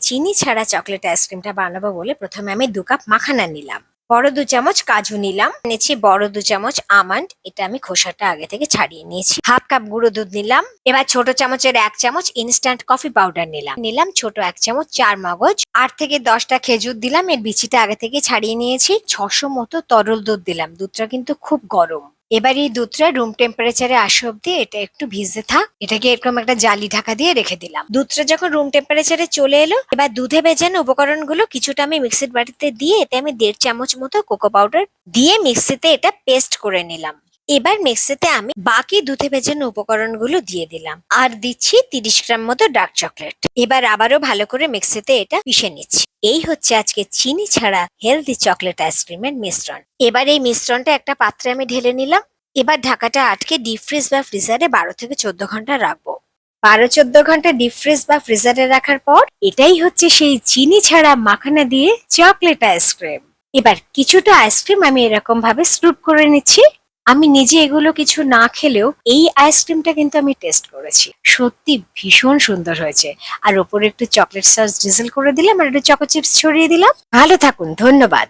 চিনি ছাড়া চকলেট আইসক্রিমটা বানাবো বলে প্রথমে আমি 2 কাপ মাখানা নিলাম, বড় 2 চামচ কাজু নিলাম, নিয়েছি বড় 2 চামচ আমন্ড, এটা আমি খোসাটা আগে থেকে ছাড়িয়ে নিয়েছি। হাফ কাপ গুঁড়ো দুধ নিলাম। এবার ছোট চামচের 1 চামচ ইনস্ট্যান্ট কফি পাউডার নিলাম ছোট 1 চামচ চার মগজ, 8 থেকে 10টা খেজুর দিলাম, এর বিচিটা আগে থেকে ছাড়িয়ে নিয়েছি। 600 মতো তরল দুধ দিলাম, দুধটা কিন্তু খুব গরম। এবার এই দুধটা রুম টেম্পারেচারে আসা অব্দি এটা একটু ভিজে থাক, এটাকে এরকম একটা জালি ঢাকা দিয়ে রেখে দিলাম। দুধটা যখন রুম টেম্পারেচারে চলে এলো, এবার দুধে ভেজানো উপকরণগুলো কিছুটা আমি মিক্সির বাটিতে দিয়ে এতে আমি 1.5 চামচ মতো কোকো পাউডার দিয়ে মিক্সিতে এটা পেস্ট করে নিলাম। এবার মিক্সিতে আমি বাকি দুধে ভেজানো উপকরণগুলো দিয়ে দিলাম আর দিচ্ছি 30 গ্রাম মতো ডার্ক চকলেট। এবার আবারও ভালো করে মিক্সিতে এটা পিষে নিচ্ছি। এই হচ্ছে আজকে চিনি ছাড়া হেলদি চকলেট আইসক্রিমের মিশ্রণ। এবার এই মিশ্রণটা একটা পাত্রে আমি ঢেলে নিলাম। এবার ঢাকাটা আটকে ডিপ ফ্রিজ বা ফ্রিজারে 12 থেকে 14 ঘন্টা রাখবো। 12-14 ঘন্টা ডিপ ফ্রিজ বা ফ্রিজারে রাখার পর এটাই হচ্ছে সেই চিনি ছাড়া মাখানা দিয়ে চকলেট আইসক্রিম। এবার কিছুটা আইসক্রিম আমি এরকম ভাবে স্কুপ করে নিচ্ছি। আমি নিজে এগুলো কিছু না খেলেও এই আইসক্রিমটা কিন্তু আমি টেস্ট করেছি, সত্যি ভীষণ সুন্দর হয়েছে। আর ওপরে একটু চকলেট সস ড্রিজল করে দিলাম আর একটু চকো চিপস ছড়িয়ে দিলাম। ভালো থাকুন, ধন্যবাদ।